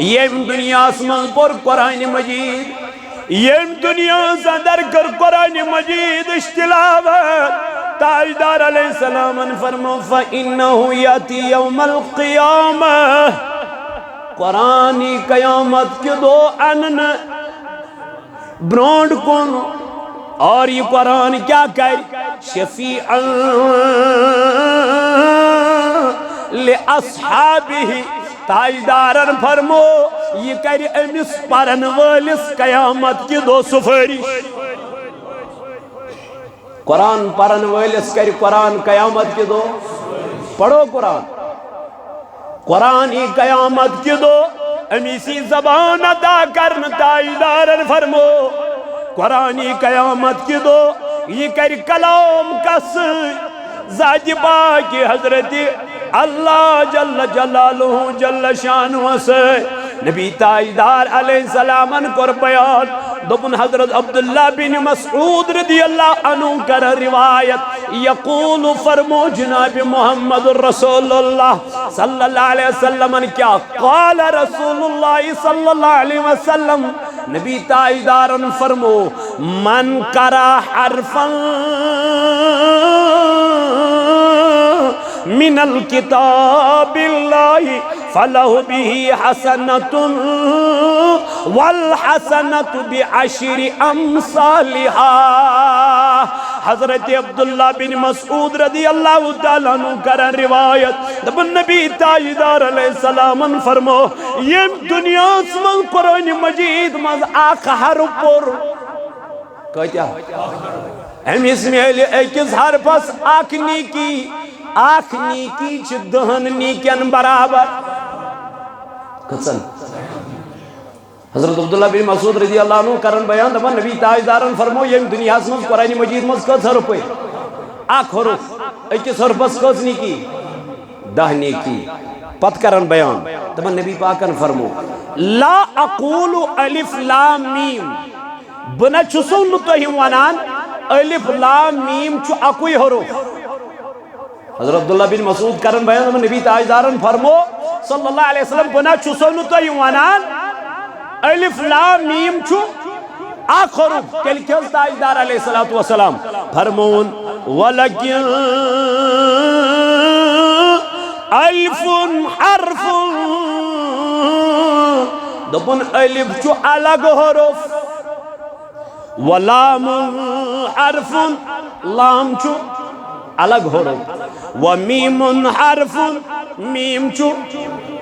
M دنیا من پر قرآن مجید M دنیا زندر کر قرآن مجید اشتلاوت تاجدار علیہ السلام فرمو فَإِنَّهُ يَأْتِي يَوْمَ الْقِيَامَةِ قرآنی قیامت کے دو انن برونڈ کن اور یہ قرآن کیا کر شفیعا لِأَصْحَابِهِ تاجدارن فرمو یہ کر امس پرن والس قیامت کی دو سفارش قرآن پرن والس کر قرآن قیامت کی دو پڑھو قرآن قرآنی قیامت کی دو امیسی زبان ادا کرن تاجدارن فرمو قرآنی قیامت کی دو یہ کر کلام کس ذات پاک حضرت اللہ جل جلالہ جل شانہ سے نبی تاجدار علیہ السلام کر بیان دبن حضرت عبداللہ بن مسعود رضی اللہ عنہ کر روایت یقول فرمو جناب محمد رسول اللہ صلی اللہ علیہ وسلم کیا قال رسول اللہ صلی اللہ علیہ وسلم نبی تاجدار فرمو من کرا حرفا من الكتاب اللہ فلہ به حسنت والحسنت بعشر امثالها حضرت عبداللہ بن مسعود رضی اللہ تعالیٰ عنہ کرن روایت دبن نبی تاجدار علیہ السلام فرمو یم دنیا من قرآن مجید مز آخ حرف پر کہتا امیس میں ایکس حرفس آخ نیکی آخ نیکی چھ دہن نیکین برابر کچن حضرت عبداللہ بن مسعود رضی اللہ عنہ کرن بیان دبا نبی تاجدارن فرمو یم دنیا مز قرآن مجید مز کس حرف ہے آخ حرف ایکس حرفس کس نیکی دہ نیکی پت کرن بیان دبا نبی پاکن فرمو لا اقول الف لام میم بنا چسون تو ہی ونان الف لام میم چو اکوی حرف حضرت عبداللہ بن مسعود کرن بیان نبی تاجدارن فرمو صلی اللہ علیہ وسلم بنا چسون تو یوانان الف لام میم چھو آخر کل کیوں تاجدار علیہ السلام فرمون وَلَكِنْ الف حرف دبن الف چھو الگ حرف ولام حرف لام چھو الگ حرف ومیم حرف میم چھو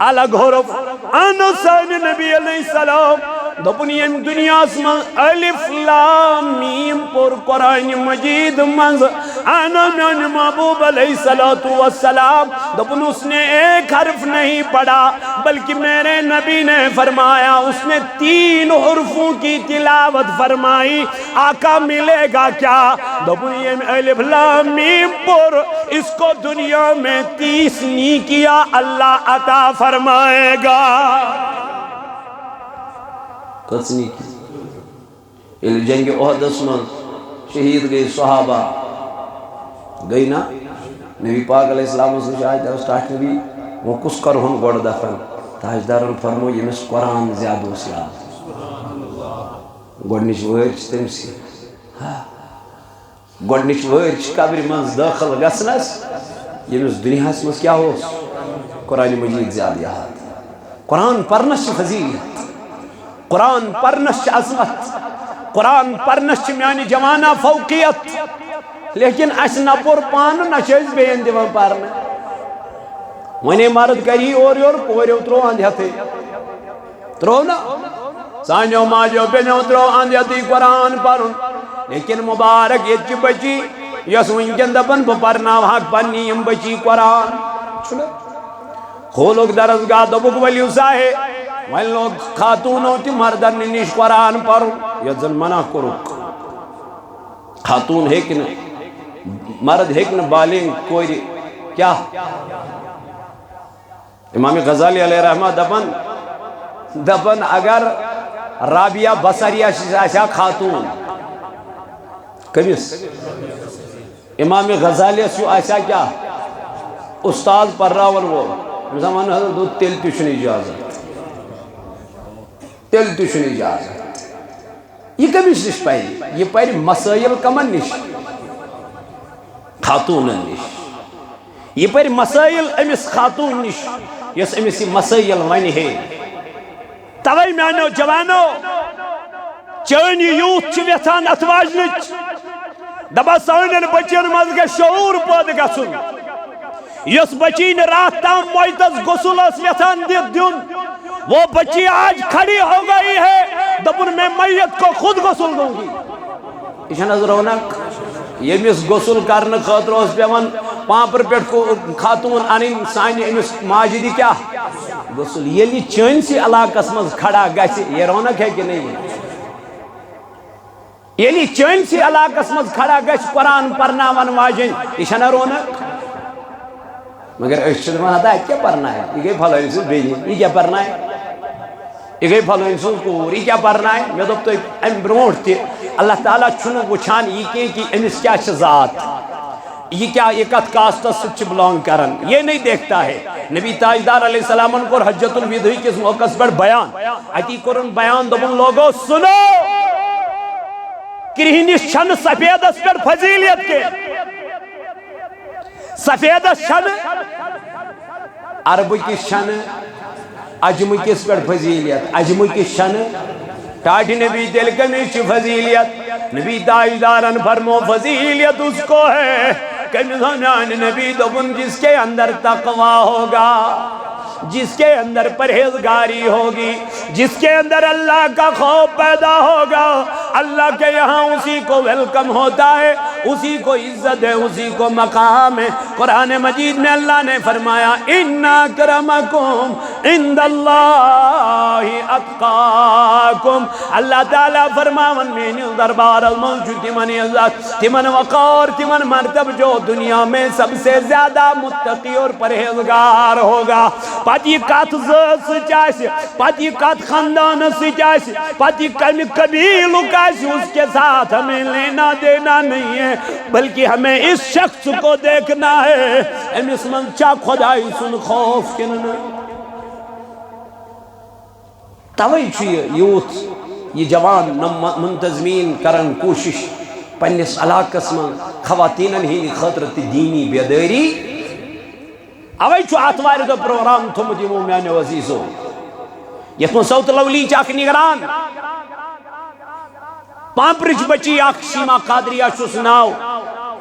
الگ حرف انسان نبی علیہ السلام دپن یم دنیا من الف لام میم پر قرآن مجید منز انا من محبوب علیہ السلام دپن اس نے ایک حرف نہیں پڑھا بلکہ میرے نبی نے فرمایا اس نے 3 حرفوں کی تلاوت فرمائی آقا ملے گا کیا دپن یم الف لام میم پر اس کو دنیا میں 30 نیکیاں اللہ عطا فرمائے گا کتنی کی جنگ احد من شہید گئی صحابہ گئی نا نبی پاک علیہ السلام سے شاہد ہے استاش نبی وہ کس کر ہن گوڑ دفن تاجدارن فرمو یہ مس قرآن زیادہ سے گوڑنش ویرچ تم سی گوڑنش ویرچ قبر منز داخل گسنس یہ مس دنیا مز کیا ہو قرآن مجید زیادہ یاد قرآن پرنش فضیلت قرآن پرنش عظمت قرآن پرنش میانی جوانا فوقیت لیکن اس نہ پر پان نہ چیز بین دیوان پارنا ونے مرد کری اور پوریو ترو آندھیاتے ترو نا سانیو ماجو پینیو ترو آندھیاتی قرآن پرن لیکن مبارک یہ چی بچی یس ونکن دپن بپرنا حق پنیم بچی قرآن چھلو خولوک درزگاہ دبک ولیو ساہے وین لوگ خاتونوں تی مردن نش قرآن پرو یا زن منع کرو خاتون ہے کہ مرد ہے کہ بالنگ کوئی کیا امام غزالی علیہ رحمہ دپن اگر رابعہ بصریہ شاشا خاتون کمیس امام غزالی سو ایسا کیا استاد پر راول وہ زمان حضرت دو تیل پیشنی اجازت تیل تشن اجازت یہ کمس نش پری یہ پری مسائل کمن نش خاتون نش یہ پری مسائل امس خاتون نش یس امس یہ مسائل ون ہے توے میانو جوانو چون یوتھ ویتھان ات واجنچ دبا سانن بچن مز گژھِ شعور پٲدٕ گژھُن یس بچی نے رات تام معتز غسل اس ویتھان دیون وہ بچی آج کھڑی ہو گئی ہے دبن میں میت کو خود غسل دوں گی یہ نظر رونق یمس غسل کرنے خاطر اس پیوان پامپر پیٹ کو خاتون انن سانہ امس ماجہ دی کیا غسل یلی چٲنسٕے علاقس مز کھڑا گژھِ یہ رونق ہے کہ نہیں یلی چٲنسٕے علاقس مز کھڑا گژھِ قرآن پرناون واجن یہ چھنا رونق مگر اس چھِ دپان ہتا کیا پرنا ہے یہ گئی پھلٲنۍ سٕنٛز بیٚنہِ یہ کیا پرنا ہے یہ گئی پھلٲنۍ سٕنٛز کوٗر یہ کیا پرنا ہے مےٚ دوٚپ تۄہہِ امہِ برونٛٹھ تہِ اللہ تعالیٰ چھُنہٕ وٕچھان یہ کینٛہہ کہ أمِس کیا چھِ ذات یہ کیا یہ کت کاسٹس سۭتۍ چھِ بلانگ کران یہ نہیں دیکھتا ہے نبی تاجدار علیہ السلام کوٚر حجت الوداع کس موقع پٮ۪ٹھ بیان اتی کوٚرُن بیان دوٚپُن لوگو سنو کرہنِس چھنہٕ سفیدس پٮ۪ٹھ فضیلیت کینٛہہ سفیدس چھنہٕ عربکِس چھنہٕ اجمکِس پٮ۪ٹھ فضیلیت اجمکِس چھنہٕ ٹاٹھ نبی تیل کمس چھ فضیلیت نبی تاجدارن فرمو فضیلیت اس کو ہے کمزان نبی دوبن جس کے اندر تقوی ہوگا جس کے اندر پرہیزگاری ہوگی جس کے اندر اللہ کا خوف پیدا ہوگا اللہ کے یہاں اسی کو ویلکم ہوتا ہے اسی کو عزت ہے اسی کو مقام ہے قرآن مجید میں اللہ نے فرمایا ان اکرمکم عند اللہ اتقاکم اللہ تعالیٰ فرماون میں دربار موجود تمن عزت تمن وقار تمن مرتب جو دنیا میں سب سے زیادہ متقی اور پرہیزگار ہوگا پتہ یہ کت ذات سچ پتہ یہ کت خاندان سچ پتہ یہ کم قبیلک اس کے ساتھ ہمیں لینا دینا نہیں ہے بلکہ ہمیں اس شخص کو دیکھنا ہے امس من چا خدائی سن خوف کن توے یوتھ یہ جوان منتظمین کرن کوشش پنس علاقس من خواتینن ہند خاطر دینی بیداری اوے اتوار دہ پروگرام تھومت یمو میانو عزیزو یت من صوت لولی اخ نگران پامپرچ بچی اخ سیما قادریہ چھس ناو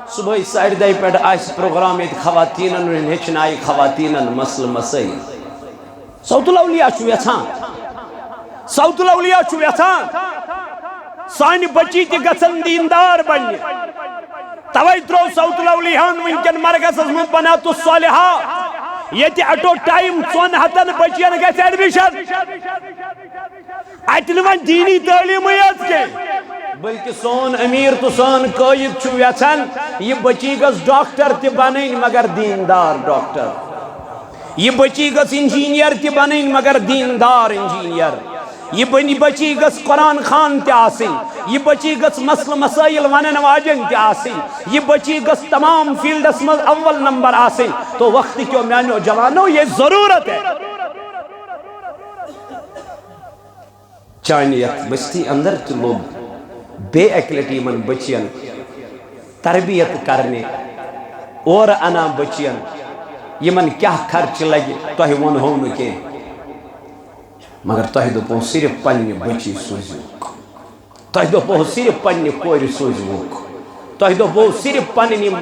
صبح 10:30 پہ پروگرام یہ خواتینن ہچنائی خواتینن مسل مسائل صوت الاولیاء چھو یژھان صوت الاولیاء چھو یژھان سانہ بچی تہ گژھن دیندار بنہ توے ترو صوت الاولیاء ونکن مرکزس من بنات الصالحات یہ اٹو ٹائم 400 بچین گژھِ ایڈمشن اتہ ون دینی تعلیم یت کے بلکہ سون امیر تو سون قائد چھو یژھان یہ بچی گژھ ڈاکٹر تہ بنن مگر دیندار ڈاکٹر یہ بچی گژھ انجینئر تہ بنن مگر دیندار انجینئر یہ بچی گژھ قرآن خان تہ آسن یہ بچی گژھ مسل مسائل ونن واجن تہ آسن یہ بچی گژھ تمام فیلڈس مز اول نمبر آسن تو وقت کیوں میانو جوانو یہ ضرورت ہے چانہ یت بستی اندر تہ لوگ بے اکلٹی من بچین تربیت کرنے اور انا بچین یمن کیا خرچ لگے تہ ونہو نہ کی مگر تہ دپو صرف پنہ بچی سوزوک تہ دپو صرف پنہ کور سوزوک تہ دپو صرف پنن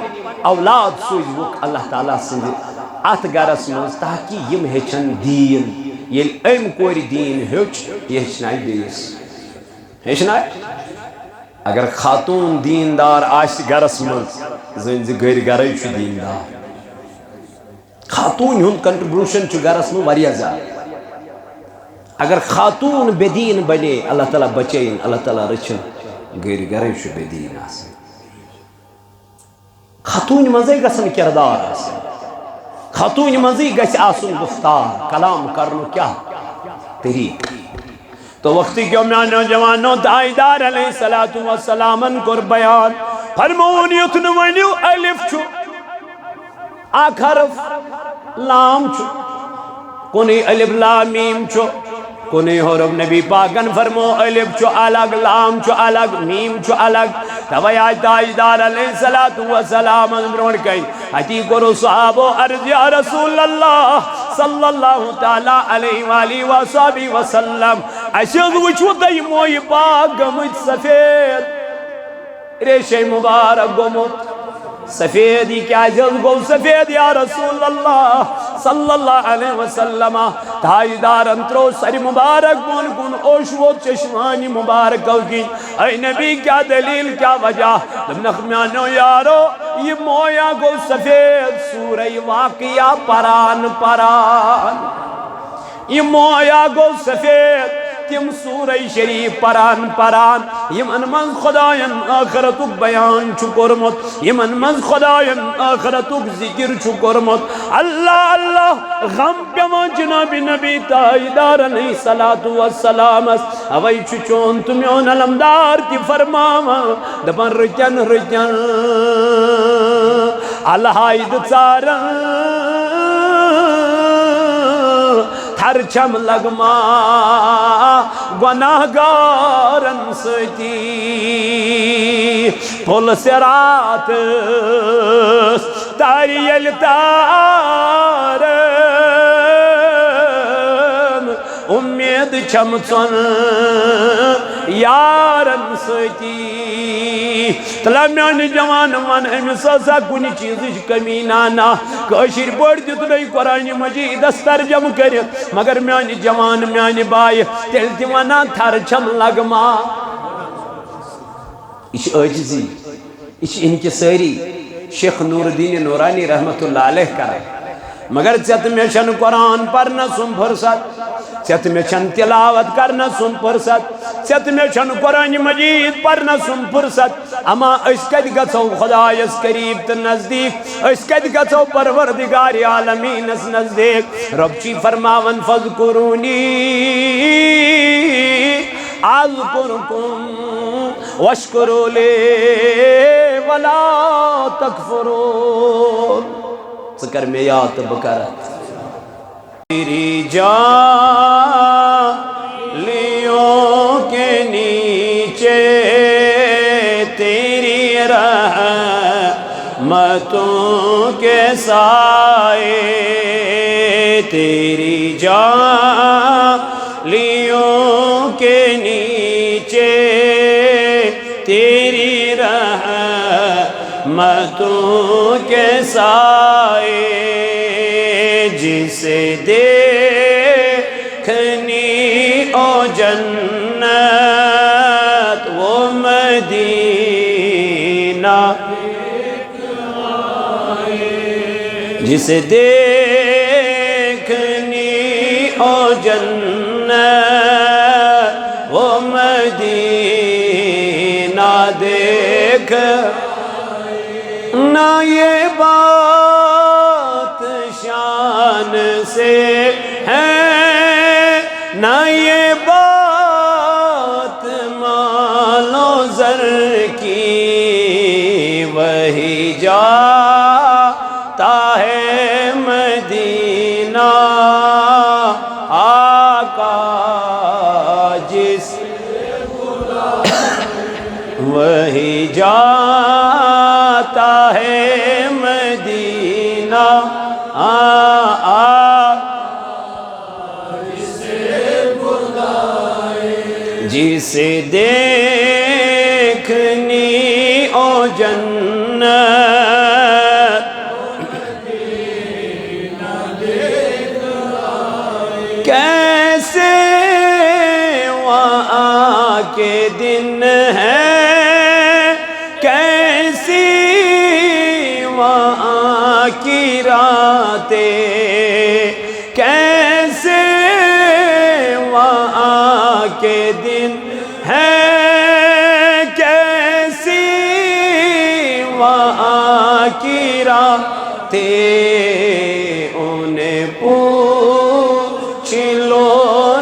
اولاد سوزوک اللہ تعالیٰ سند ات گرس مز تاکہ یم ہچن دین یل ام کور دین ہچ یہ ہچنائی بیس ہچنائی اگر خاتون دیندار آس گرس مز زن گر گرے دیندار خاتون ہند کنٹریبیوشن گرس مز واریاہ زیادہ اگر خاتون بے دین بنے اللہ تعالیٰ بچین اللہ تعالیٰ رچن گر گرے بے دین آسن خاتون مزے گسن کردار آسن خاتون مزے گس آسن گفتار کلام کرنو کیا طریق تو وقتی کیوں میانو جوانو تاجدار علیہ السلام کر بیان فرمون یتن ونیو الف چھو آخ حرف لام چھو کنی الف لام میم چھو کنے حرف نبی پاکن فرمو الف چو الگ لام چو الگ میم چو الگ توی آج تاجدار علیہ السلام برون کئی حتی کرو صحابو عرض یا رسول اللہ صلی اللہ تعالیٰ علیہ وآلہ وآلہ وسلم اشیز وچو دی موئی پاک گمت سفید ریشہ مبارک گمت سفید ہی کیا جز گو سفید یا رسول اللہ صلی اللہ علیہ وسلم تاجدار انترو سری مبارک کن کن اوشو چشمانی مبارک کی اے نبی کیا دلیل کیا وجہ نخمیانو یارو یہ مویا گو سفید سورہ واقعہ پران پران یہ مویا گو سفید تم سورہ شریف پران پران یمن من خداین آخرتک بیان چکرمت یمن من خداین آخرتک ذکر چکرمت اللہ اللہ غم پیما جناب نبی تاجدار علیہ السلام اوئی چچون تمیون علمدار کی فرماما دبن رجن رجن الہاید چارن ہر چم لگما گناہ گارن ستی پھول سرات تاریل تارن امید چمچن یارن ستی تلامیانی جوان من امساسا کنی چیزش کمی نانا کاشیر پڑھ دیت نہیں قرآن مجید استرجم کرے مگر میانی جوان میانی بائی تیل دیوانا تھر چم لگما اچھ عجزی اچھ ان کے ساری شیخ نور الدین نورانی رحمت اللہ علیہ کرے مگر چت میں شن قرآن پڑھنا سن فرصت چت میں شن تلاوت کرنا سن فرصت چت میں شن قرآن مجید پڑھنا سن فرصت اما اس کد گژھو خدایس قریب تو نزدیک اس کد گژھو پروردگار عالمین اس نزدیک رب چی فرماون فذکرونی اذکرکم واشکروا لی ولا تکفرون ذکر میں یاد بکرت تیری جالیوں کے نیچے تیری رحمتوں کے سائے تیری جالیوں کے نیچے تیری رحمتوں کے سائے جسے دیکھنی او جنت وہ مدینہ جسے دیکھنی او جنت وہ مدینہ دیکھ نہ یہ بات شان سے ہے نہ یہ بات مال و زر کی وہی جاتا ہے مدینہ آقا جس وہی جاتا ہے مدینہ جسے دیکھنی او جنت کیسے وہاں کے دن ہیں کیسی وہاں کی راتیں کیسے وہاں کے دن ہیں کیسی وہاں کی راتیں انہیں پوچھ لو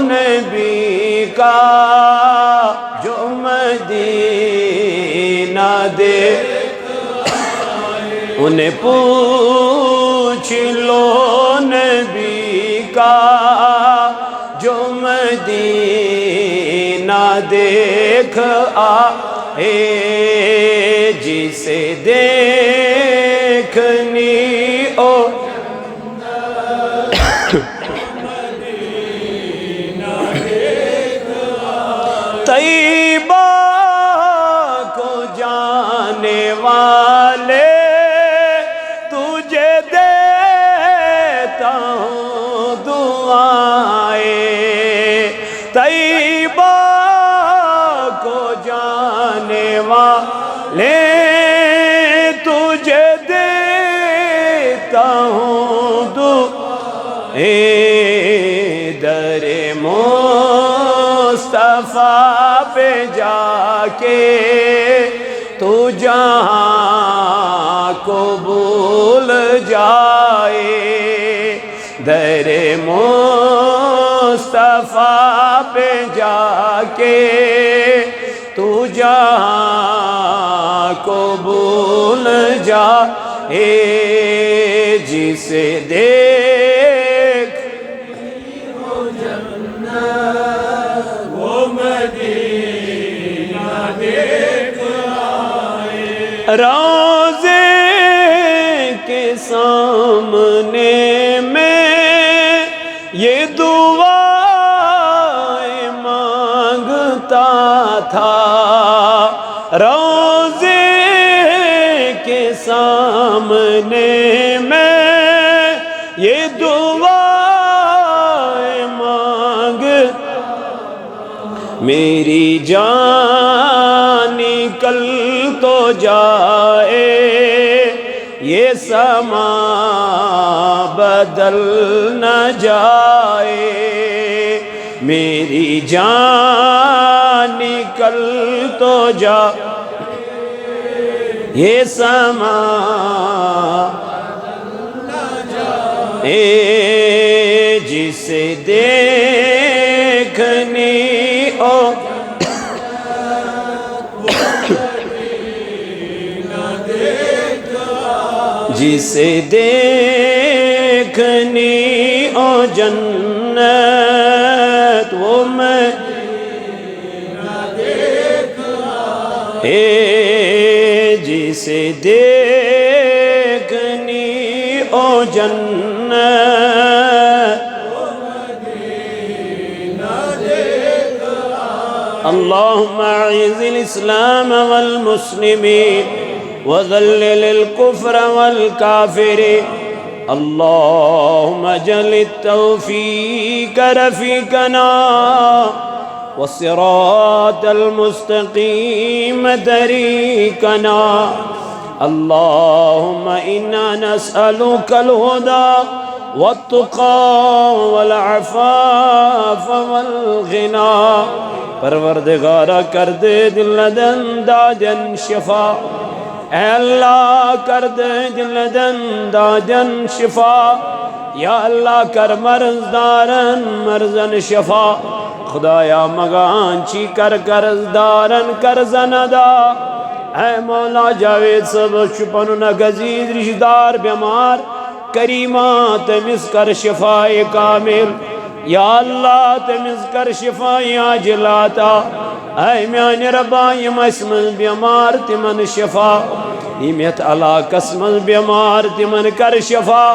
نبی کا جو مدینہ دے انہیں پوچھ لو نبی کا جو مدینہ مدینہ دیکھ آئے جسے دیکھنی او طیبہ کو جانے والے تجھے دیتا ہوں دعائیں طیبہ کو جانے والے تجھے دیتا ہوں دعائیں در مصطفیٰ پہ جا کے تو جہاں کو بھول جائے در مصطفیٰ پہ جا کے تو جہاں کو بھول جائے جسے دیکھ وہ مدینہ دیکھ آئے روضے کے سامنے میں یہ دعائیں مانگتا تھا روضے کے سامنے میں یہ دعائیں مانگ میری جان نکل تو جائے یہ سما بدل نہ جائے میری جان نکل تو جائے یہ سما جسے دیکھنی او جسے دیکھنی او جنت وہ میں جسے دیکھنی او جنت اللہم اعز الاسلام والمسلمین وذلل الكفر والكافرين اللهم اجعل التوفيق رفيقنا والصراط المستقيم طريقنا اللهم إنا نسألك الهدى والتقى والعفاف والغنى پروردگارہ کر دے دل دن داجن شفا اے اللہ کر دے دل دن داجن شفا یا اللہ کر مرض دارن مرزن شفا خدایا مگان چی کر قرض دارن قرضن ادا اے مولا جاوید سب شپن نگزید رشدار بیمار کریمہ تمس کر شفاء کامل یا اللہ تمس کر شفاء عاجلاتا اے میان ربا یم اسمن بیمار تمن شفا یمیت علاقس من بیمار تمن کر شفا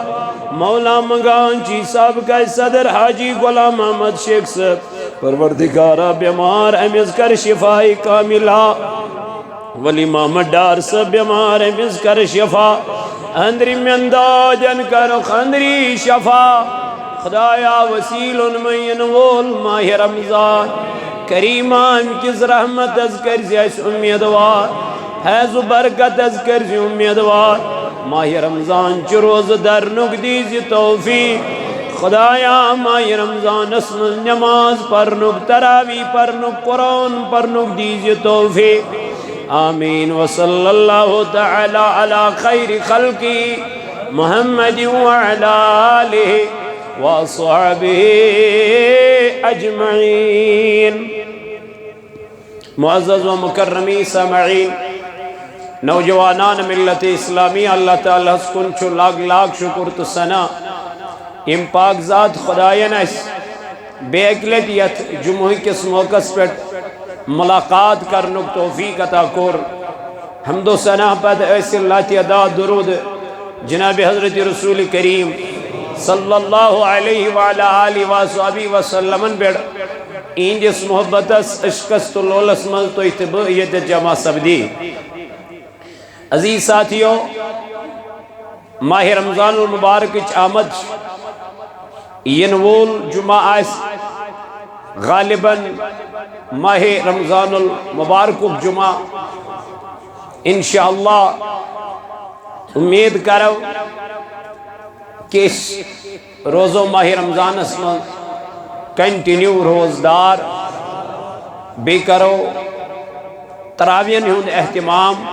مولا مگان چی صاحب کا صدر حاجی غلام محمد شیخ صاحب پروردگارہ بیمار امز کر شفاء کاملہ ولی محمد ڈار صاحب بیمار امز کر شفا اندری منداجن کر خندری شفا خدایا وسیل مین وول ماہ رمضان کریمہ امکز رحمت از کرزی اس امیدوار حیض و برکت از کرزی امیدوار ماہ رمضان چروز در نک دیزی توفیق خدایا ماہ رمضان اسم نماز پرنک تراوی پرنک قرآن پرنک دیزی توفیق آمین وصلی اللہ تعالی علی خیر خلقی محمد وعلا آلہ وصحبہ اجمعین معزز و مکرمی سامعین نوجوانان ملت اسلامی اللہ تعالیٰ سکن چھو لاکھ لاکھ شکر تو سنا ام پاک ذات خدایان اس بے اکلت یت جمعہ کس موقع پر ملاقات کرنک توفیق عطا کور حمد و ثنا پد ایس اللہ تعدا درود جناب حضرت رسول کریم صلی اللہ علیہ وآلہ آلہ وآلہ وسلم بیڑ این جس محبت عشقست لولس مل تو اتبعیت جمع سبدی عزیز ساتھیوں ماہ رمضان المبارک آمد ینوول جمعہ آس غالباً ماہ رمضان المبارک جمعہ انشاءاللہ امید کرو کہ اس روزو ماہ رمضان اسمان کنٹینیو روزدار بے کرو تراویحن ہند اہتمام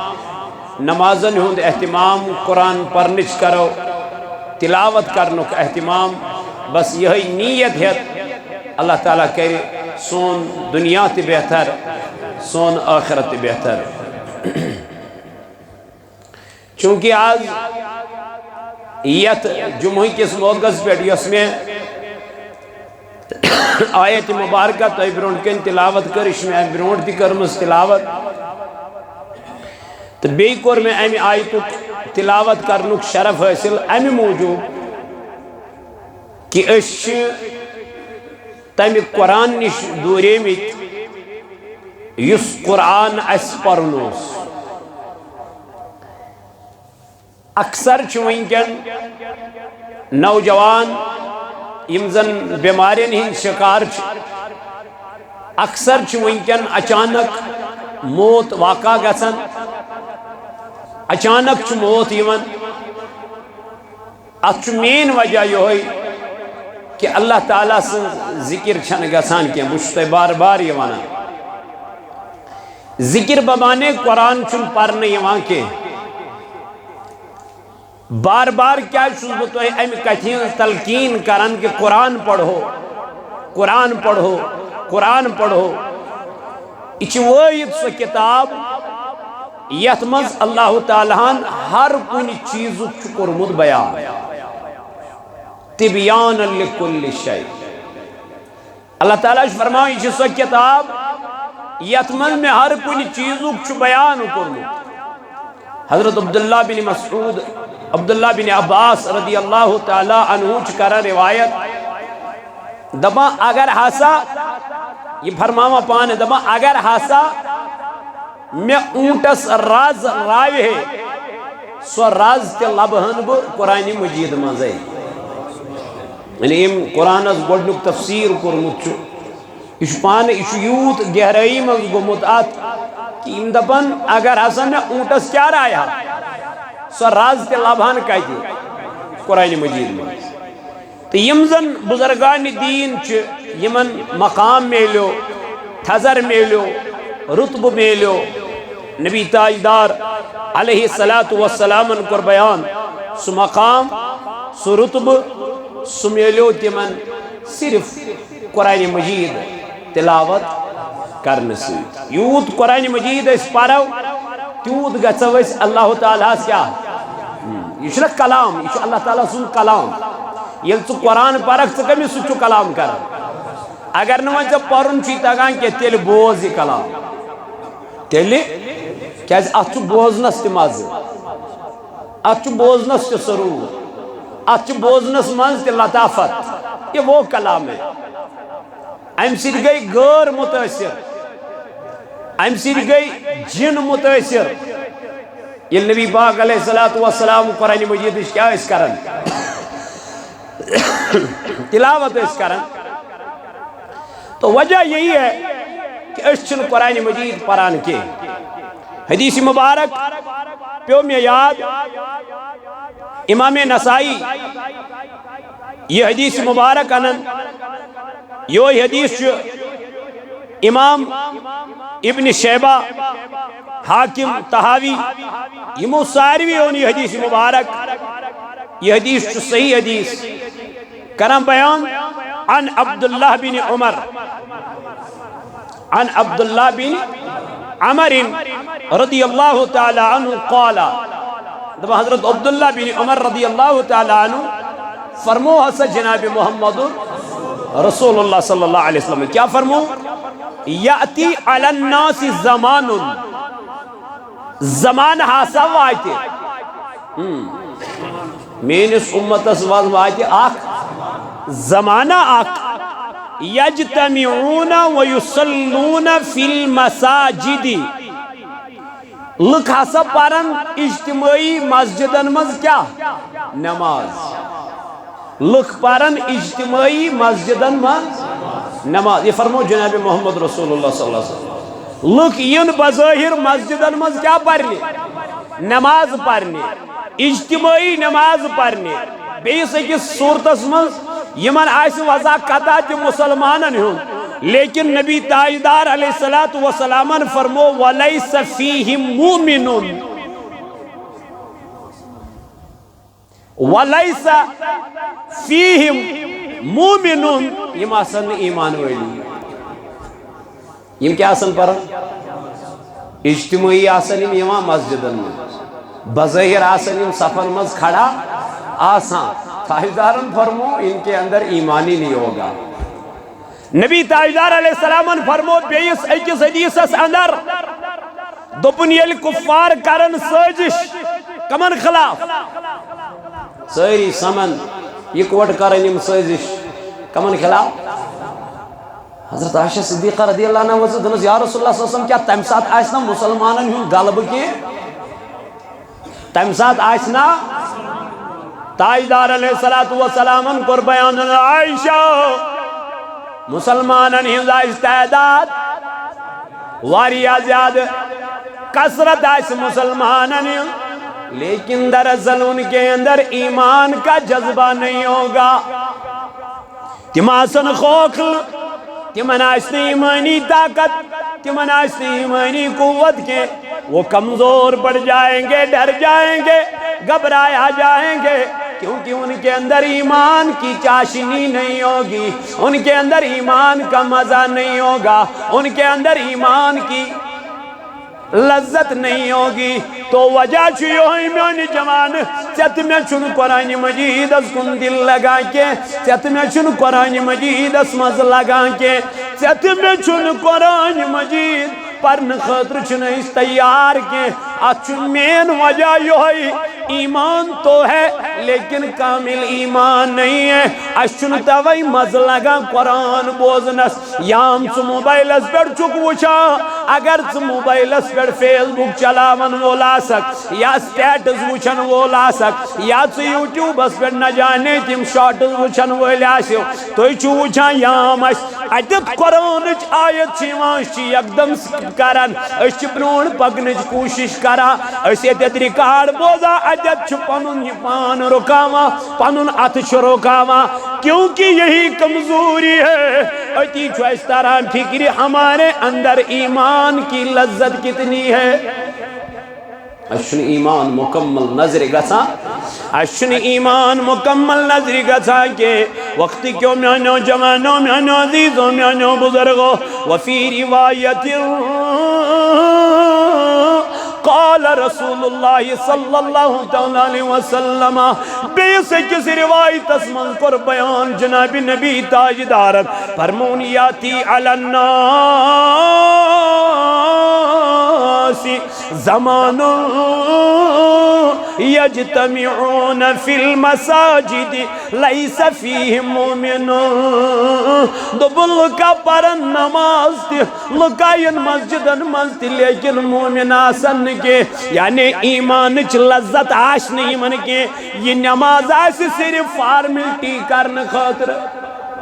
نمازن ہند اہتمام قرآن پرنچ کرو تلاوت کرنک اہتمام بس یہی نیت ہے اللہ تعالیٰ کرے سون دنیا تی بہتر سون آخرت تی بہتر چونکہ آج یت جمعہ کس موقع پر یس میں آیت مبارکہ تو برونٹ کن تلاوت کر اس میں برونٹ تی کرمز تلاوت تو بیکور میں امی آیتو تلاوت کرنک شرف حاصل امی موجود کہ اس تمی قرآن نش دوری میت یس قرآن اس پرنوس اکثر چونکن نوجوان یمزن بیمارین ہن شکار اکثر چونکن اچانک موت واقع گسن اچانک موت یون ات مین وجہ یہ کہ اللہ تعالیٰ سے ذکر چھن گسان کی مجھتے بار بار یہ وانا ذکر بمانے قرآن چھن پرنے یوان کے بار بار کیا شروع تو ہے امی کتھین تلقین کرن کہ قرآن پڑھو قرآن پڑھو قرآن پڑھو اچھ وید سو کتاب یتمز اللہ تعالیٰ ہر کن چیزو چکرمد بیان تبیان لکل شیء اللہ تعالیٰ فرماؤں اچھ سو کتاب یتمز میں ہر کن چیزو چک بیان کرمد حضرت عبداللہ بن مسعود عبداللہ بن عباس رضی اللہ تعالی عنہ چکرہ روایت دبا اگر ہاسا یہ فرماما پانے دبا اگر ہاسا میں اونٹس راز رائے ہے سو راز تے لبہن بو قرآن مجید مزے یعنی ام قرآن از گوڑنک تفسیر کرمت چھو اس پانے اس یوت گہرائی مز گمت آت کہ ام دبن اگر ہاسا میں اونٹس کیا رائے سو راز تے لبہن کہتی قرآن مجید میں تو یمزن بزرگان دین چھ یمن مقام میلیو تھزر میلیو رتب میلیو نبی تاجدار علیہ السلام کر بیان سو مقام سو رتب سو میلیو تمن صرف قرآن مجید تلاوت کرنے سے یوت قرآن مجید اس پارو تیوت گھسو اس اللہ تعالیٰ کیا یہ چھنا کلام یہ اللہ تعالیٰ سن کلام یل تو قرآن پارک کمی سو کلام کر اگر نوان جب پرن چی تگان کہ تیل بوز یہ کلام تیلی کیا اتھ بوزنس تی مز اتھ بوزنس تی سرور اتھ بوزنس منز تی لطافت یہ وہ کلام ہے ام سید گئی غیر متاثر ام سید گئی جن متاثر یہ نبی پاک علیہ السلام قرآن مجید اس کیا اس کرن تلاوت اس کرن تو وجہ یہی ہے کہ اس چھن قرآن مجید پران کے حدیث مبارک پیو میں یاد امام نسائی یہ حدیث مبارک انن یہ حدیث امام ابن شیبہ حاکم تحاوی یہ ساروی ہونی حدیث مبارک یہ حدیث صحیح حدیث کرم بیان عن عبداللہ بن عمر عن عبداللہ بن عمر رضی اللہ تعالی عنہ قالا حضرت عبداللہ بن عمر رضی اللہ تعالی عنہ فرمو حسن جناب محمد رسول اللہ صلی اللہ علیہ وسلم کیا فرمو یأتی علی الناس زمان زمان ہاسا واتی مینس امتس واتی آخ زمانہ آخ یجتمعون ویصلون فی المساجد لکھ ہسا پرن اجتماعی مسجدن مز کیا نماز لکھ پرن اجتماعی مسجدن مز نماز یہ فرمو جناب محمد رسول اللہ صلی اللہ علیہ وسلم لکھ ین بظاہر مسجدن مز کیا پرنے نماز پرنے اجتماعی نماز پرنے بیس اکس صورتس مز یمن آئیس وضاقتات مسلمانن ہوں لیکن نبی تاجدار علیہ السلام فرمو وَلَيْسَ فِيهِمْ مُؤْمِنٌ وَلَيْسَ فِيهِمْ مُؤْمِنٌ یم آسن ایمان ویلی یم کیا آسن پر اجتماعی آسن یم یما مسجدن میں بظاہر آسن یم سفر مز کھڑا آسان تاجدارن فرمو ان کے اندر ایمانی نہیں ہوگا نبی تاجدار علیہ السلام فرمو بیس اکس حدیث اس اندر دوپن یل کفار کرن سازش کمن خلاف ساری سمن یکوٹ کرن یم سازش کمن خلاف حضرت عائشہ صدیقہ رضی اللہ عنہ وزد دنس یا رسول اللہ صلی اللہ علیہ وسلم کیا تم ساتھ آئسنا مسلمانن ہوں غالب کے تم ساتھ آئسنا تاجدار علیہ السلام کر بیان عائشہ مسلمانن ہنزا استعداد واریا زیادہ کثرت آئیس مسلمانن لیکن دراصل ان کے اندر ایمان کا جذبہ نہیں ہوگا تماسن خوخل تمن آئیسن ایمانی طاقت تمن آئیسن ایمانی قوت کے وہ کمزور پڑ جائیں گے ڈر جائیں گے گھبرایا جائیں گے کیونکہ ان کے اندر ایمان کی چاشنی نہیں ہوگی ان کے اندر ایمان کا مزہ نہیں ہوگا ان کے اندر ایمان کی لذت نہیں ہوگی تو وجہ چھوئی میں جوان چت میں چھن قرآن مجید اس کن دل لگا کے چت میں چھن قرآن مجید اس مز لگا کے چت میں چھن قرآن مجید پرن خطر چھن اس تیار کے اچھن مین وجہ یوئی ایمان تو ہے لیکن کامل ایمان نہیں ہے اچھن توائی مز لگا قرآن بوزنس یام چو موبائل اس پر چک وچا اگر چو موبائل اس پر فیس بک چلاون وہ لا سک یا سٹیٹس وچن وہ لا سک یا چو یوٹیوب اس پر نہ جانے تیم شارٹس وچن وہ لا سو تو چو وچا یام اس عدد قرآن آیت چیوانش چی اقدم کرن اس چی برون پکنج کوشش کرا اس یہ ریکارڈ بوزا عدد چھ پنن پان رکاوا پنن اتش رکاوا کیونکہ یہی کمزوری ہے اتی چھو اس طرح فکر ہمارے اندر ایمان کی لذت کتنی ہے اشن ایمان مکمل نظر گسا اشن ایمان مکمل نظر گسا کے وقت کیوں میانو جوانو میانو عزیزو میانو بزرگو وفی روایت قال رسول اللہ صلی اللہ علیہ وسلم بیسے کسی روایت اسمن پر بیان جناب نبی تاجدار فرمونیاتی علی الناس زمان یجتمعون فی المساجد لیس فیہم مومن دبل لکا پرن نماز تی لکائن مسجدن مزتی لیکن مومن آسن کے یعنی ایمان چھ لذت آش نہیں من کے یہ نماز آسی صرف فارملٹی کرن خاطر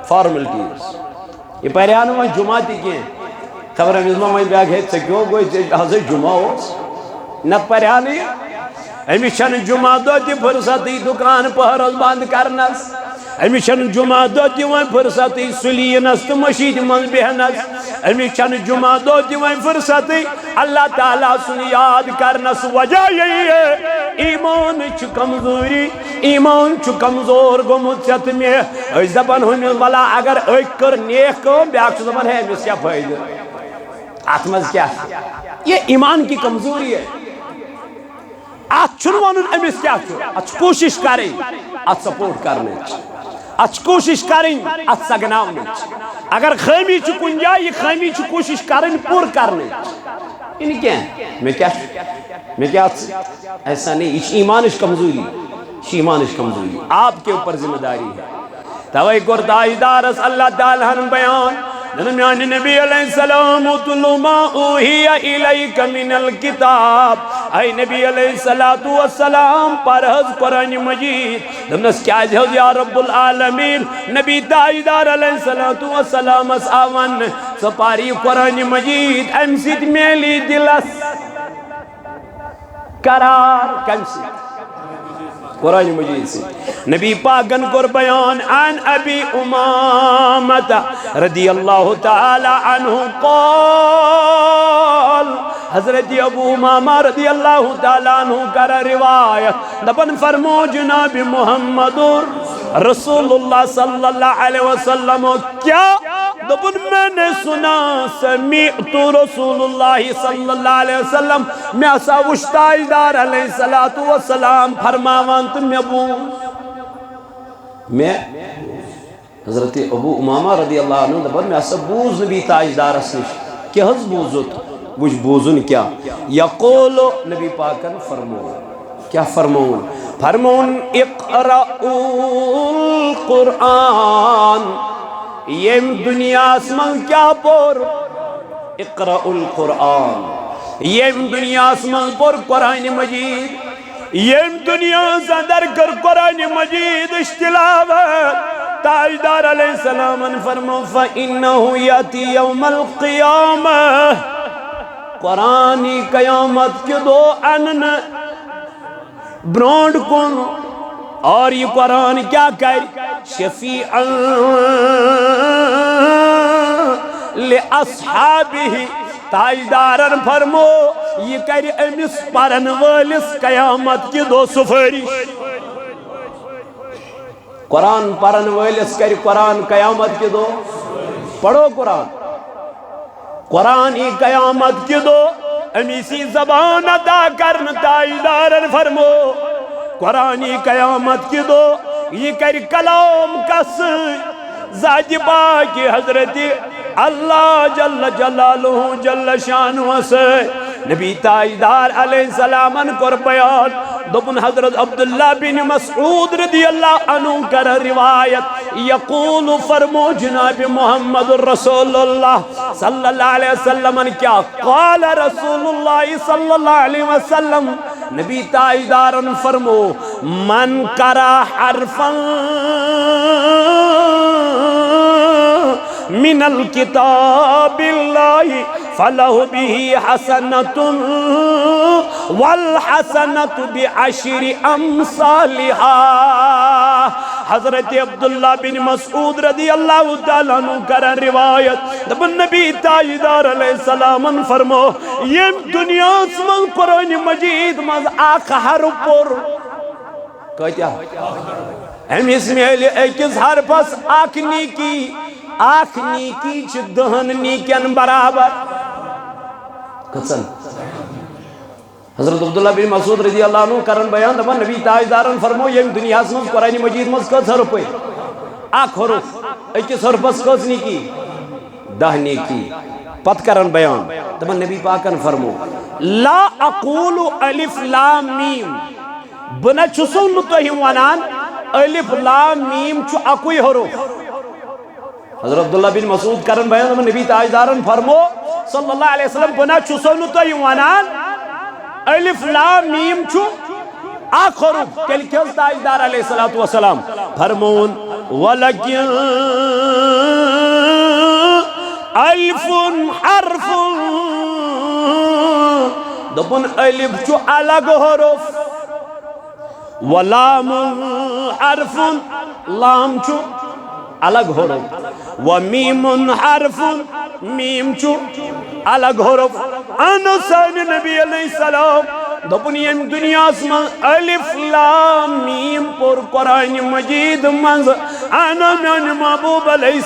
فارملٹی یہ پہریان ہوا جمعہ تی کیا خبر ہمیزمہ میں بیاگ ہے چکیو کوئی حضر جمعہ ہو نہ پہریان ہے ہمیشن جمعہ دو تی فرصتی دکان پہرز باند کرنس ہمیشن جمعہ دو تی وائن فرصتی سلینس تو مشید من بہنس ہمیشن جمعہ دو تی وائن فرصتی اللہ تعالیٰ سن یاد کرنس وجہ یہی ہے ایمان چھ کمزوری ایمان چھ کمزور گمت چت میں اس دبن ہوئی والا اگر ایک کر نیک کو بیاک چھ دبن ہے اس کیا فائدہ آتمز کیا یہ ایمان کی کمزوری ہے آت چھنوانن امیس کیا چھو آت کوشش کریں آت سپورٹ کرنے اچھ کوشش کریں ات سگناؤن اگر خیمی چھ کن جائے یہ خیمی چھ کوشش کریں پور کرنے یعنی کیا ہے میں کیا ایسا نہیں یہ ایمانش کمزوری ایمانش کمزوری آپ کے اوپر ذمہ داری ہے توئی قرطائی دارس اللہ تعالیٰ ہن بیان درمیان نبی علیہ السلام اتلو ما اوہی الیک من الکتاب اے نبی علیہ السلام پرہز قرآن مجید دمنس کیا جہد یا رب العالمین نبی تاجدار علیہ السلام اس آون سپاری قرآن مجید امسید میلی دلس قرار کمسید قرآن مجید سے نبی پاکن کر بیان عن ابی امامت رضی اللہ تعالی عنہ قال حضرت ابو امامہ رضی اللہ تعالی عنہ کر روایت دبن فرمو جناب محمد رسول اللہ صلی اللہ علیہ وسلم کیا دبن میں نے سنا سمیعت رسول اللہ صلی اللہ علیہ وسلم میں اسا وشتاجدار علیہ السلام فرماوان تم میں حضرت ابو امامہ رضی اللہ عنہ دبن میں اسا بوز نبی تاجدار اسنش کیا حض بوزت وش بوزن کیا یقول نبی پاکن فرمون کیا فرمون فرمون اقرأوا القرآن یم دنیا اسمان کیا پور اقرأوا القرآن یم دنیا اسمان پور قرآن مجید یم دنیا زدر کر قرآن مجید اشتلاوت تاجدار علیہ السلام فرمو فَإِنَّهُ يَأْتِي يَوْمَ الْقِيَامَةِ قرآنی قیامت کے دو انن برونڈ کن اور یہ قرآن کیا کر شفیعا لِأَصْحَابِهِ تاجدارن فرمو یہ کر امس پرن والس قیامت کی دو سفارش قرآن پرن والس کر قرآن قیامت کی دو پڑھو قرآن ہی قیامت کی دو امیسی زبان ادا کرن تاجدارن فرمو قرآن ہی قیامت کی دو یہ کر کلام کس ذات پاک حضرت اللہ جل جلالہ جل شانہ سے نبی تاجدار علیہ السلام کر بیان دبن حضرت عبداللہ بن مسعود رضی اللہ عنہ کر روایت یقول فرمو جناب محمد رسول اللہ صلی اللہ علیہ وسلم کیا قال رسول اللہ صلی اللہ علیہ وسلم نبی تاجدار فرمو من کرا حرفا من الكتاب اللہ فَلَهُ بِهِ حَسَنَةٌ وَالْحَسَنَةُ بِعَشْرِ أَمْثَالِهَا حضرت عبداللہ بن مسعود رضی اللہ تعالیٰ عنہ کرن روایت دبن نبی تاجدار علیہ السلام فرمو یہ دنیا اسمان قرآن مجید مز آخ حرف پر کہتا ہم اس میں ایکس حرفس آخ نیکی چھ دہن نیکین برابر کسن حضرت عبداللہ بن مسعود رضی اللہ عنہ کرن بیان دبا نبی تاجدارن فرمو یم دنیا اسمز قرآن مجید مز کس حرف پہ آخ حرف ایکس حرفس کس نیکی دہ نیکی پت کرن بیان دبا نبی پاکن فرمو لا اقول الف لام میم بنا چسو نتوہی ونان الف لام میم چو اکوی حرف حضرت عبداللہ بن مسعود کرن بیان نبی تاجدارن فرمو صلی اللہ علیہ وسلم بنا چسونو تو یوانان الف لام میم چو آخرو کل کل تاجدار علیہ السلام فرمون وَلَكِنْ الف حرف دبن الف چو الگ حرف ولام حرف لام چو الگ حرف ومیم حرف میم چو الگ حرف انسان نبی علیہ السلام دپن یم دنیا من الف لام میم پور قرآن مجید منز آنا میان محبوب علیہ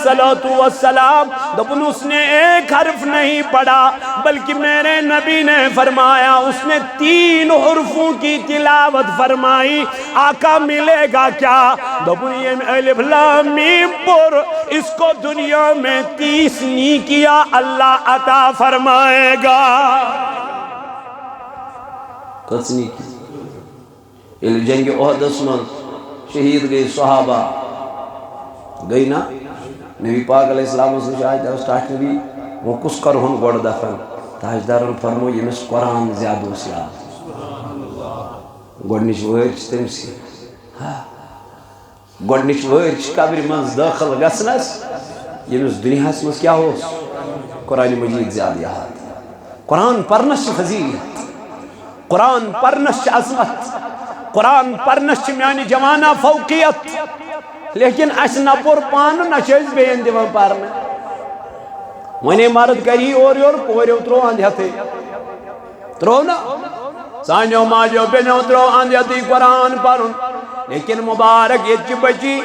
السلام دپن اس نے ایک حرف نہیں پڑھا بلکہ میرے نبی نے فرمایا اس نے 3 حرفوں کی تلاوت فرمائی. آقا ملے گا کیا؟ دپن یم الف لام میم پور اس کو دنیا میں 30 نیکیاں اللہ عطا فرمائے گا. کتنی کی جنگ احد من شہید گئی صحابہ گئی نا نبی پاک علیہ السلام سے شاہد اسٹاٹ نبی وہ کس کرہن گوڑ دفن تاجدارن فرمو یمس قرآن زیادہ اس یاد گوڑنش ویرچ تم سی گوڑنش ویرچ قبر منز داخل گسنس یمس دنیا اس کیا ہو قرآن مجید زیادہ یاد. قرآن پرنش فضیلیت، قرآن پرنش عظمت، قرآن پرنش میانی جوانا فوقیت. لیکن اس نہ پور پان نہ چیز بین دیوان پارنے ونے مرد کری اور کوریو ترو آندھیاتے ترو نا سانیو ماجو بینیو ترو آندھیاتی قرآن پرن. لیکن مبارک یہ بچی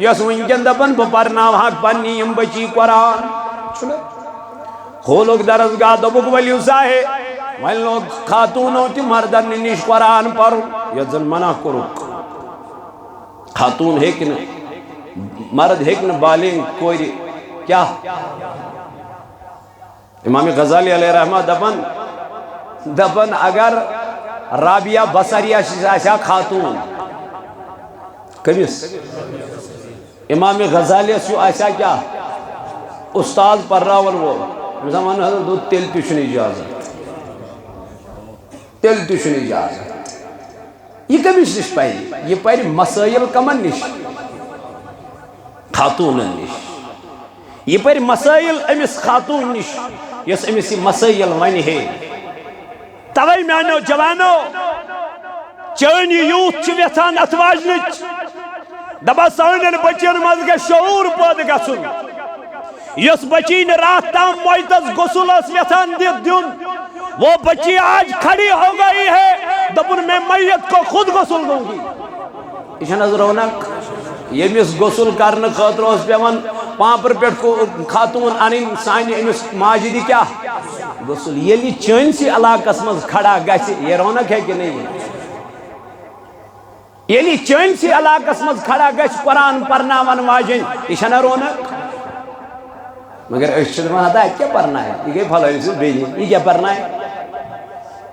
یس ونکن دپن بپرناو حق پنی یم بچی قرآن چھنے خولوک درزگاہ دبک ولیو ساہے وین لوگ خاتونوں تی مردن نش قرآن پرن یہ زن منع کرک خاتون ہیکن مرد ہیکن بالنگ کوئی کیا امام غزالی علیہ رحمہ دپن اگر رابعہ بصریہ شیشا خاتون کمیس امام غزالی سو ایسا کیا استاد پر راول وہ زمان حضرت دو تیل تشنی اجازت تیل تشنی اجازت یہ کمیس نش پہلی یہ پہلی مسائل کمن نش خاتون نش یہ پہلی مسائل امس خاتون نش یس امس مسائل ونی ہے. توئی میانو جوانو چانی یوت چھ ویتھان اتواجنچ دبا سانن بچین مز گے شعور پد گژھن یس بچی نے رات تام مویتس غسل اس ویتھان دیون وہ بچی آج کھڑی ہو گئی ہے دپن میں میت کو خود غسل دوں گی. یہ نظر رونق یمس غسل کرنے خاطر اس پیون پامپر پیٹ کو خاتون انن سانہ امس ماجدی کیا غسل یلی چنسی علاقس مز کھڑا گژھِ یہ رونق ہے کہ نہیں یلی چنسی علاقس مز کھڑا گژھِ قرآن پرناون واجن یہ چھنا رونق مگر اس چھِ دپان ہتا کیا پرنا ہے یہ گئی پھلٲنۍ سٕنٛز بیٚنہِ یہ کیا پرنا ہے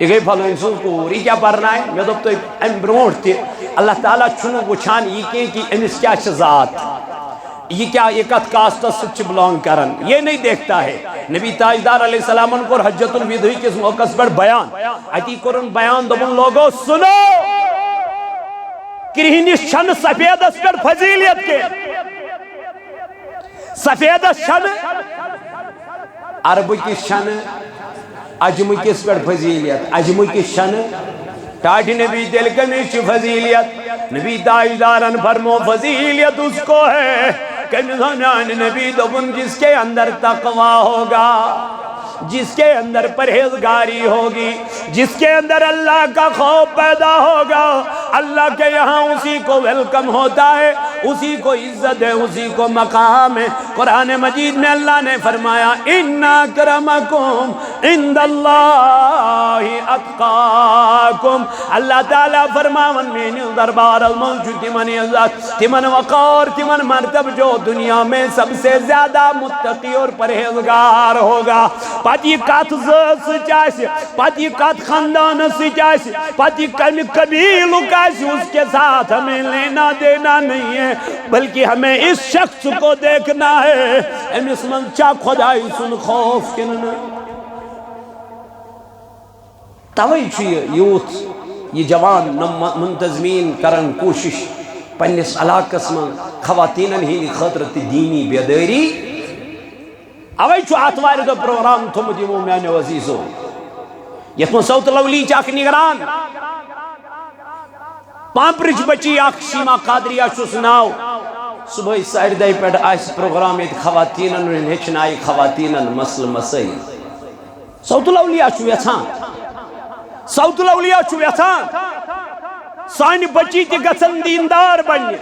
یہ گئی پھلٲنۍ سٕنٛز کوٗر یہ کیا پرنا ہے. مے دوٚپ تۄہہِ امہِ برونٛٹھ تہِ اللہ تعالیٰ چھُنہٕ وٕچھان یہ کینٛہہ کہ أمِس کیا چھِ ذات یہ کیا یہ کت کاسٹس سۭتۍ چھِ بلانگ کران یہ نہیں دیکھتا ہے. نبی تاجدار علیہ السلام کوٚر حجت الوداع کس موقع پر بیان اتی کوٚرُن بیان دوٚپُن لوگو سنو کرہنِس چھنہٕ سفیدس پٮ۪ٹھ فضیلیت کے سفیدس چھنہٕ عربکِس چھنہٕ اجمکس پٮ۪ٹھ فضیلیت اجمکس چھنہٕ ٹاٹھ نبی دل کمس چھ فضیلیت. نبی تاجدارن فرمو فضیلیت اس کو ہے کہ نبی دپن جس کے اندر تقوی ہوگا جس کے اندر پرہیزگاری ہوگی جس کے اندر اللہ کا خوف پیدا ہوگا اللہ کے یہاں اسی کو ویلکم ہوتا ہے اسی کو عزت ہے اسی کو مقام ہے. قرآن مجید میں اللہ نے فرمایا ان اکرمکم عند اللہ اتقاکم. اللہ تعالیٰ فرماون میں دربار الموجود تمن عزت تمن وقار تمن مرتب جو دنیا میں سب سے زیادہ متقی اور پرہیزگار ہوگا. پتہ یہ کت ذات سچ پتہ یہ کت خاندان سچ پتہ یہ کم قبیلک اس کے ساتھ ہمیں لینا دینا نہیں ہے بلکہ ہمیں اس شخص کو دیکھنا ہے امس من چا خدائی سن خوف کن. توئی چھ یوت یہ جوان منتظمین کرن کوشش پنس علاقس من خواتینن ہند خاطر دینی بیداری اوے چھو آتوار دو پروگرام تھومت یمو میانو عزیزو یت من صوت لولی چاک نگران پامپرچ بچی اخ شیما قادریہ چھس ناو صبح ساڑھے دہی پیٹھ آس پروگرام ایت خواتینن ہچنائی خواتینن مسل مسائل صوت لولی چھو یژھان صوت الاولیاء چھو یژھان سانہِ بچی تہِ گژھن دیندار بننہِ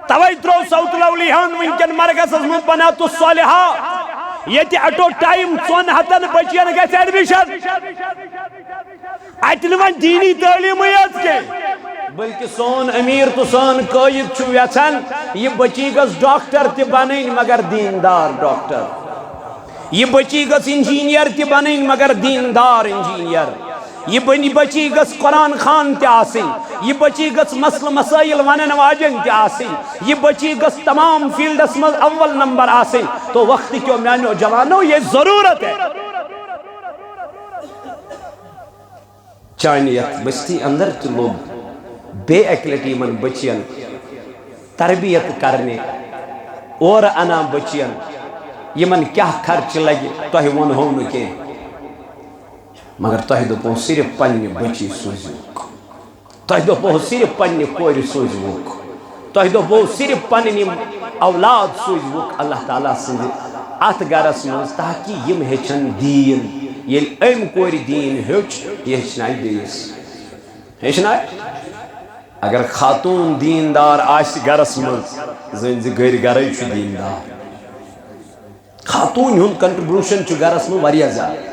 توے ترو صوت الاولیاء ونکٮ۪ن مرکزس منٛز بنات الصالحات ییٚتہِ اٹو ٹایم 400 بچین گژھِ ایڈمشن اتہِ نہٕ وۄنۍ دیٖنی تعلیٖمٕے یٲژ کینٛہہ بلکہ سون امیر تو سون قائد چھو یژھان یہ بچی گس ڈاکٹر تہ بنن مگر دیندار ڈاکٹر، یہ بچی گس انجینئر تہ بنن مگر دیندار انجینئر، یہ بچی گس قرآن خان تہ آسن، یہ بچی گس مسئلہ مسائل ونن واجن تہ آسن، یہ بچی گس تمام فیلڈس مز اول نمبر آسن۔ تو وقت کیوں میانو جوانو یہ ضرورت ہے چانہ یتھ بستی اندر تہ لوگ بے اکلٹی من بچین تربیت کرنے اور انا بچین یمن کیا خرچ لگی تہ ونہو نہ کی مگر تہ دپو صرف پنہ بچی سوزوک، تہ دپو صرف پنہ کور سوزوک، تہ دپو صرف پنہ اولاد سوزوک اللہ تعالیٰ سند ات گرس مز تاکہ یم ہیچن دین یل ام کور دین ہیوچ یہ ہیچنائی بیس ہیچنائی اگر خاتون دیندار آس گرس مز زن گر گرے دیندار خاتون ہن کنٹریبیوشن گرس مز واریاہ زیادہ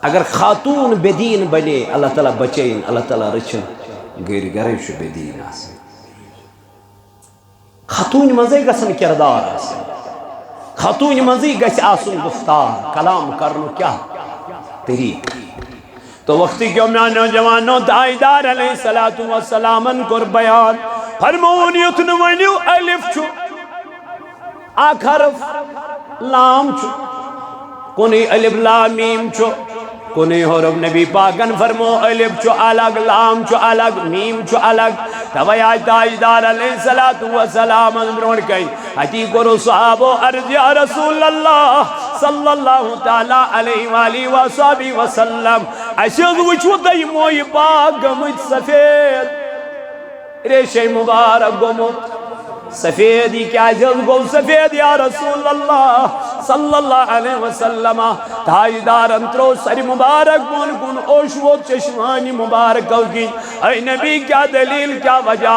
اگر خاتون بے دین بنے اللہ تعالیٰ بچین اللہ تعالیٰ رچن گر گرے بے دین آسن خاتون مزے گسن کردار آسن خاتون مزے گس آسن گفتار کلام کرنو کیا طریق تو وقتی کیوں میانو جوانو تائیدار علیہ السلام کر بیان فرمون یتن ونیو الف چھو اک حرف لام چھو کونی الف لام میم چھو کونی حرف نبی پاکن فرمو الف چھو الگ لام چھو الگ میم چھو الگ توی آج تائیدار علیہ السلام برون کئی حتی کرو صحابو عرض یا رسول اللہ صلی اللہ تعالیٰ علیہ وآلہ وآلہ وسلم اشد وچو دی موئی پاک گمت سفید ریشہ مبارک گمت سفید ہی کیا جز گو سفید یا رسول اللہ صلی اللہ علیہ وسلم تائیدار انترو سری مبارک من کن اوشو چشمانی مبارک کی اے نبی کیا دلیل کیا وجہ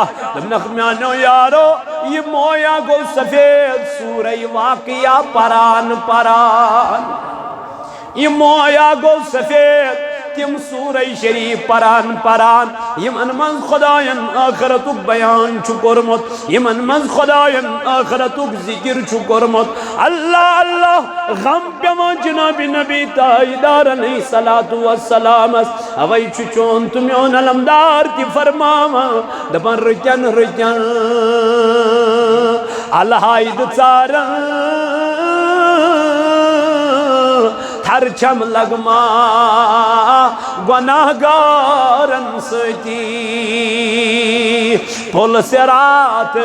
نخمیانو یارو یہ مویا گو سفید سورہ واقعہ پران پران یہ مویا گو سفید تم سورہ شریف پران پران یمن من خداین آخرتک بیان چھو کرمت یمن من خداین آخرتک ذکر چھو کرمت اللہ اللہ غم پیما جناب نبی تائیدار علیہ السلام اوئی چھو چون تمیون علمدار تی فرماما دبن رکن رکن الہاید چارن ہر چھم لگما گناہ گارن ستی پھول سرات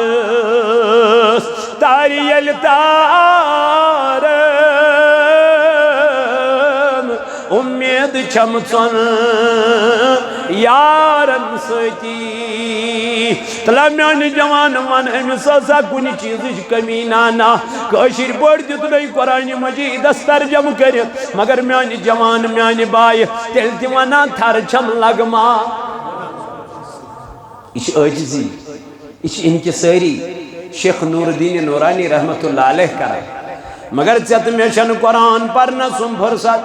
تاریل تارن امید چھم چن یارن ستی تلامیان جوان من امساسا کنی چیزش کمی نانا کاشر پڑھ دیت نہیں قرآن مجید استرجم کرت مگر میانی جوان میانی بائی تل دیوانا تھر چھم لگما اچھ عجزی اچھ ان کے ساری شیخ نور الدین نورانی رحمت اللہ علیہ کرا مگر چت میں شن قرآن پڑھنا سن فرصت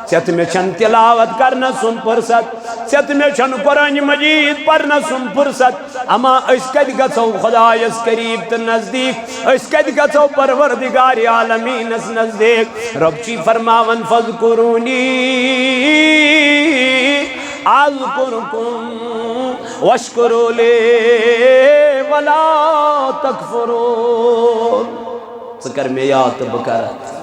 چت میں شن تلاوت کرنا سن فرصت چت میں شن قرآن مجید پڑھنا سن فرصت اما اس کد گژھو خدایس قریب تو نزدیک اس کد گژھو پروردگار عالمین اس نزدیک رب چی فرماون فذکرونی اذکرکم واشکروا لی ولا تکفرون ذکر میں یاد بکرت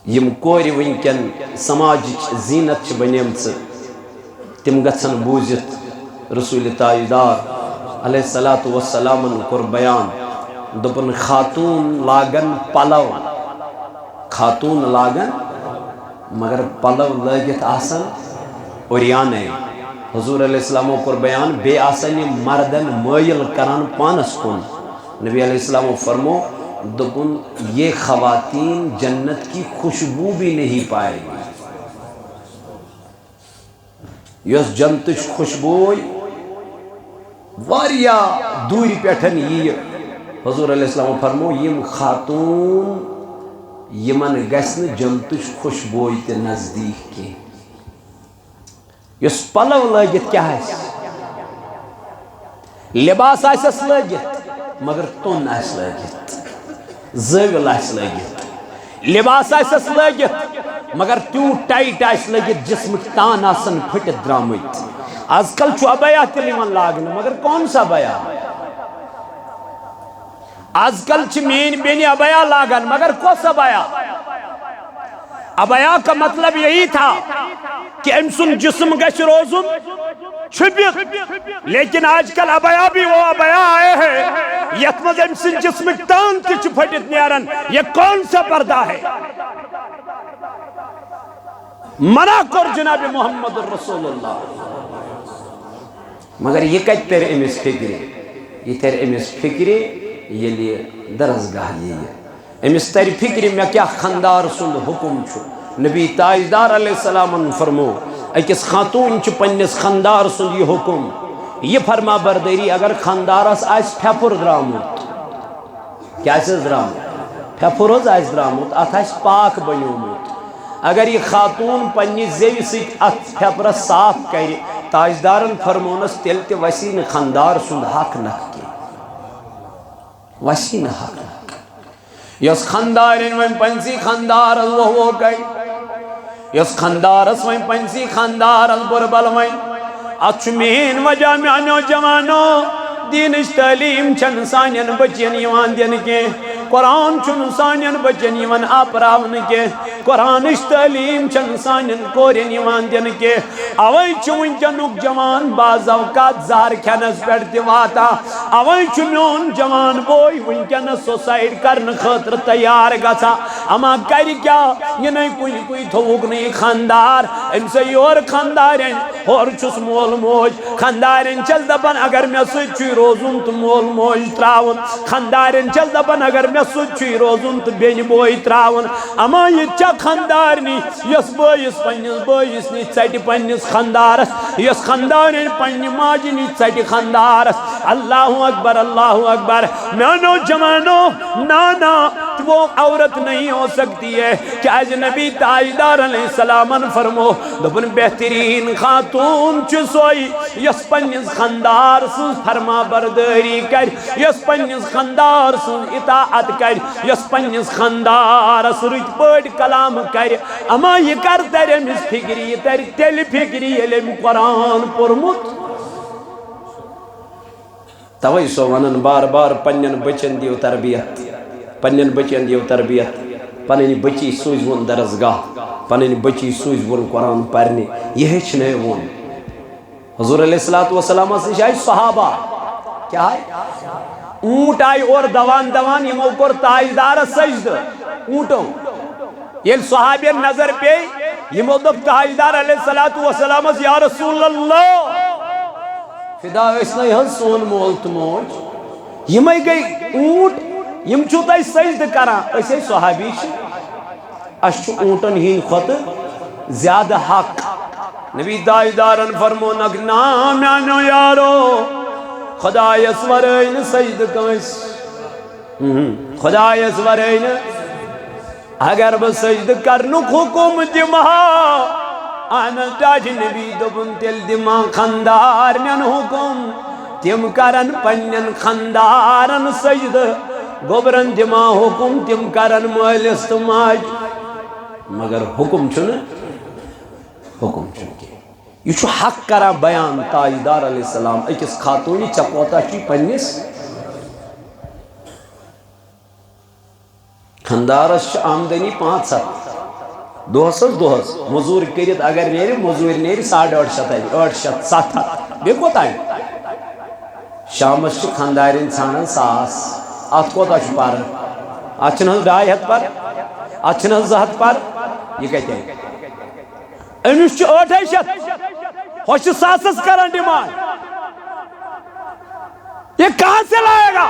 یم کوری ونکن سماج زینت بنیمت تم گھن بوزت رسول تائیدار علیہ السلام کور بیان دپن خاتون لاگن پلو خاتون لاگن مگر پلو لگت آسن اوریانے حضور علیہ السلام کور بیان بے آسن مردن مائل کران پانس کن نبی علیہ السلام فرمو دپن یہ خواتین جنت کی خوشبو بھی نہیں پائے گی یس جنتش خوشبوئی واریا دوری پیٹھن یہ حضور علیہ السلام فرمو یم خاتون یمن گسن جنتش خوشبوئی تے نزدیک کی یس پلو لگت کیا ہے لباس آسس لگت مگر تون آس لگت زویل آس لگت لباس آسس لگت مگر تیو ٹائٹ آس لگت جسمک تان آسن پھٹت درامت آج کل چھو ابیا تلیون لاگن مگر کون سا ابیا آج کل چھ مین بینی ابیا لاگن مگر کس ابیا ابیا کا مطلب یہی تھا کہ امسن جسم گش روزن چھپت لیکن آج کل ابیا بھی وہ ابیا آئے ہیں یتمز امسن جسم تان تچ پھٹت نیرن یہ کون سا پردہ ہے منع کر جناب محمد رسول اللہ مگر یہ کت تیر امس فکری یہ تیر امس فکری یہ لیے درسگاہ یہ ہے امس تیر فکری میں کیا خاندار سند حکم چھو نبی تاجدار علیہ السلام فرمو اکس خاتون چھ پنس خاندار سند یہ حکم یہ فرما برداری اگر خاندارس آس پھپر درامت کیا سے درامت پھپر آس درامت ات آس پاک بنیومت اگر یہ خاتون پنی زیوی سیت ات پھپرس صاف کری تاجدارن فرمونس تیل تے وسین خاندار سند حق نہ کی وسین حق نہ یس خاندارن وین پنسی خاندار وہ گئی یس خاندارس وین پنسی خاندار بربل وین اچھ مین وجہ میانو جوانو دینش تعلیم چن سانین بچین یوان دین کے قرآن چن سانین بچین یوان آپراون کے قرآنش تعلیم چن سانین کورین یوان دین کے اوئی چون جنوک جوان باز اوقات زار کھنس بیٹھتی واتا اوئی چون جوان بوئی ونکن سوسائڈ کرن خطر تیار گسا اما کری کیا یہ نہیں کوئی تھوک نہیں خاندار ام سے یور خاندارین اور چس مول موج خاندارین چل دبن اگر میں سچی روزن تو مول موج تراون خاندارین چل دبن اگر میں سچی روزن تو بین بوئی تراون اما یہ چا خاندارنی یس بوئیس پنیس بوئیس نی چیٹی پنیس خاندارس یس خاندارین پنی ماجی نی چیٹی خاندارس اللہ اکبر میانو جمانو نانا وہ عورت نہیں ہو سکتی ہے کہ آج نبی تاجدار علیہ السلام فرمو دبن بہترین خاتون چسوئی یس پنیس خاندار سن فرما برداری کر یس پنیس خاندار سن اطاعت کر یس پنیس خاندار سرچ پڑ کلام کر اما یہ کر تیرے مس فکری تیل فکری علم قرآن پرمت توئی سو ونن بار بار پنین بچن دیو تربیت پنین بچن دیو تربیت پنین بچی سوز ون درسگاہ پنین بچی سوز ون قرآن پرنے یہ چھنے ون حضور علیہ السلام سے شاید صحابہ کیا ہے اونٹ آئی اور دوان یہ موقر تاجدار سجد اونٹوں یہ صحابی نظر پہ یہ موقف تاجدار علیہ السلام یا رسول اللہ فدا اس نے ہن سون مول تموج یہ میں گئی اونٹ یم چھوتا سجد کرا اسے صحابی اچھ اونٹن ہی خط زیادہ حق نبی تاجدارن فرمو نام میانو یارو خدا یسورین سجد کنس خدا یسورین اگر بس سجد کرنک حکم دمہا آنا تاج نبی دبن تل دما خاندار من حکم تم کرن پنن خاندارن سجد گوبرن دما حکم تم کرن مالس تماج مگر حکم چھن کے یہ چھو حق کرا بیان تاجدار علیہ السلام اکس خاتونی چپوتا چی پنیس خاندارس آمدنی 5-7 دوہس مزور کریت اگر نیری مزور نیری 8.5 بے کوتا ہے شامس چھ خاندارین ژھانڈان 100 ات کوتا چھ پر ات چھن 2.5 پر ات چھن 2 پر یہ کہتے ہیں امس چھ 8.5 ہوش 100 کران ڈیمانڈ یہ کہاں سے لائے گا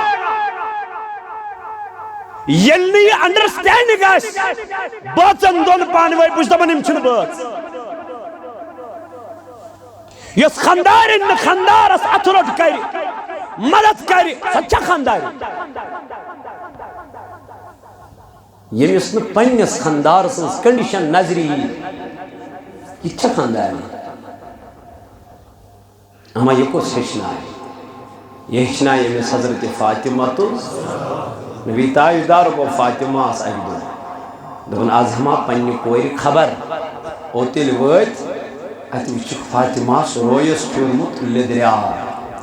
یلی انڈرسٹینڈنگ آس بچن دون پانوے بچ دپان یم چھن بچ یس خاندار خاندارس اتھرٹ کر مدد کر سچا خاندار یمس نا پنس خاندار سن کنڈیشن نظری یہ خاندار اما یہ کس ہچنا یہ ہچنا یمس حضرت فاطمہ تو نبی تاجدار کو فاطمہ اکہ دن آز ہما پنہ کور خبر او تیل وت ات وچ فاطمہ رویس پھیورمت لدریا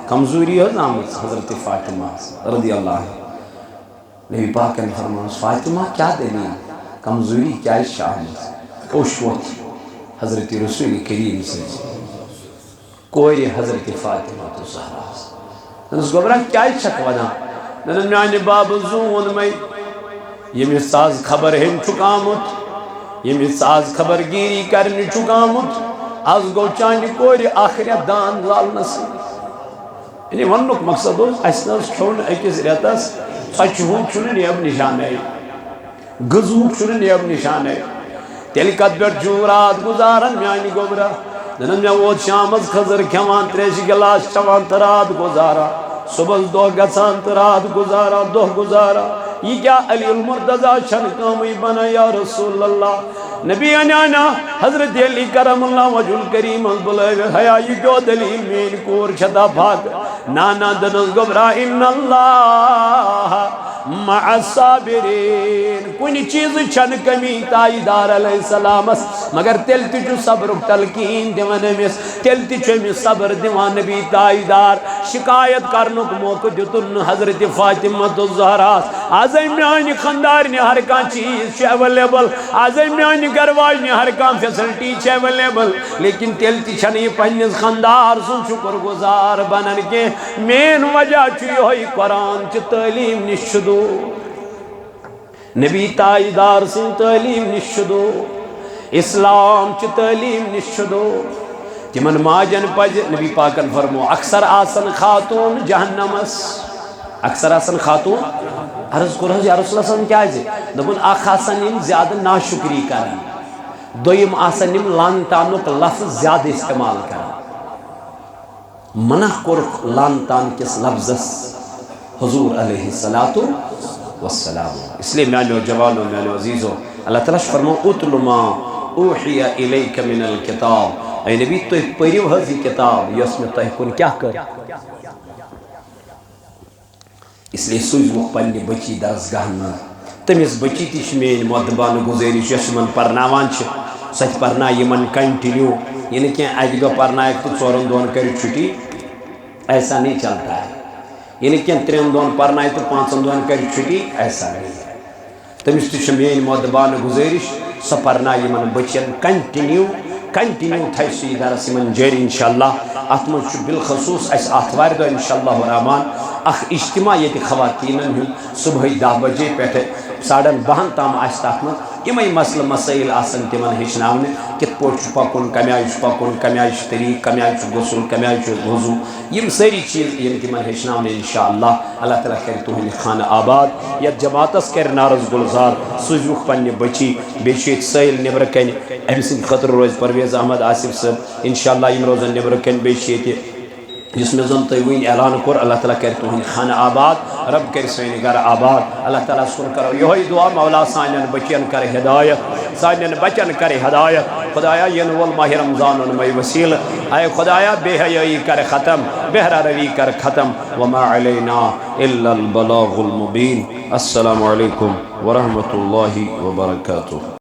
کمزوری آمت حضرت فاطمہ رضی اللہ عنہ نبی پاک نے فرمایا فاطمہ کیا دلیل کمزوری کیا آمت اوشوت حضرت رسول کریم سے کور حضرت فاطمہ تو زہرا نس گوبرا کیا ونان نن میانہ باب زون میں یمس آز خبر ہن آمت یمس آز خبر گیری کرنے آمت آز گو چانہ کور آخرت دان لالنس یعنی ونک مقصد اس کھون اکس ریتس ژۄچہِ نیب نشانے غذہُک نیب نشانے تیل کت پہ رات گزاران میانہ گوبرا دنن مے ووت شامس خضر کھیوان تریش گلاس چوان تو رات گزارا صبح دہ گژھان تو رات گزارا دہ گزارا یہ کیا علی المرتضیٰ چھن کامٕے بنا یا رسول اللہ نبی انانا حضرت علی کرم اللہ وجہ الکریم بلائے حیا یہ کیوں دلیل مین کور چھتا بھاگ نانا دنس گبرا ان اللہ مع الصابرین کنی چیز چھن کمی تائیدار علیہ السلام مگر تیل تیچو صبر تلقین دیوان امیس تیل تیچو امیس صبر دیوان نبی تائیدار شکایت کرنک موقع دیتن حضرت فاطمہ الزہراس آزائی میانی خاندارنی ہر کان چیز چھے اویلیبل آزائی میانی گرواجنی ہر کان فیسلٹی چھے اویلیبل لیکن تیل تیچھن یہ پنیز خاندار سن شکر گزار بنن کے مین وجہ چھوئی ہوئی قرآن چھ تعلیم نشدو نبی تائیدار سن تعلیم نشدو اسلام چھ تعلیم نشدو تمن ماجن پج نبی پاکن فرمو اکثر آسن خاتون جہنمس اکثر آسن خاتون عرض کو رہا یا رسول اللہ صلی اللہ علیہ وسلم کیا ہے دبن آخ آسن یم زیادہ ناشکری کریں دویم آسن یم لانتانک لفظ زیادہ استعمال کریں منع کرک لانتان کس لفظس حضور علیہ السلام اس لیے میانو جوانو میانو عزیزو اللہ تعالیٰ فرمو اتل ما اوحی الیک من الکتاب اے نبی تو پریو حضی کتاب یس میں تہ کن کیا کر اس لیے سوزو پنی بچی درسگاہ میں تمس بچی تیش مین مدبان گزارش یس من پرناوان چھ سچ پرنا یمن کنٹینیو یعنی کہ اکہ دہ پرنائک تو ژورن دۄہن کر چھٹی ایسا نہیں چلتا ہے یعنی کہ 3 دۄہن پرنائے تو 5 دۄہن کر چھٹی ایسا نہیں ہے تمس تیش مین مدبان گزارش سہ پرنا یمن بچین کنٹینیو تھائی سی درس یمن جاری انشاءاللہ ات من بالخصوص اس آتھوار دہ انشاءاللہ الرحمن اخ اجتماع یہ خواتینن ہن صبح 10 بجے پہ 12:30 تام آس تک من یمے مسئلہ مسائل آسن تمن ہچناونے کت پوٹ پکن کمی آئی پکن کمی آئی طریق کمی آئی غسل کمی آئی وضو یم ساری چیز یم تمن ہچناونے انشاءاللہ اللہ تعالیٰ کر تہند خانہ آباد یت جماعتس کر نارز گلزار سوزوک پنہ بچی بیچ سیل نبر کن ام سند خطر روز پرویز احمد آصف صاحب انشاءاللہ یم روزن نبر کن بیچ جس میں زن تیوین اعلان کر اللہ تعالیٰ کر تہند خانہ آباد رب کر سین گھر آباد اللہ تعالیٰ سن کرو یہ دعا مولا سانین بچین کر ہدایت سانین بچن کر ہدایت خدایا ین وول ماہ رمضان میں وسیل اے خدایا بے حیائی کر ختم بہرا روی کر ختم وما علینا الا البلاغ المبین السلام علیکم ورحمۃ اللہ وبرکاتہ.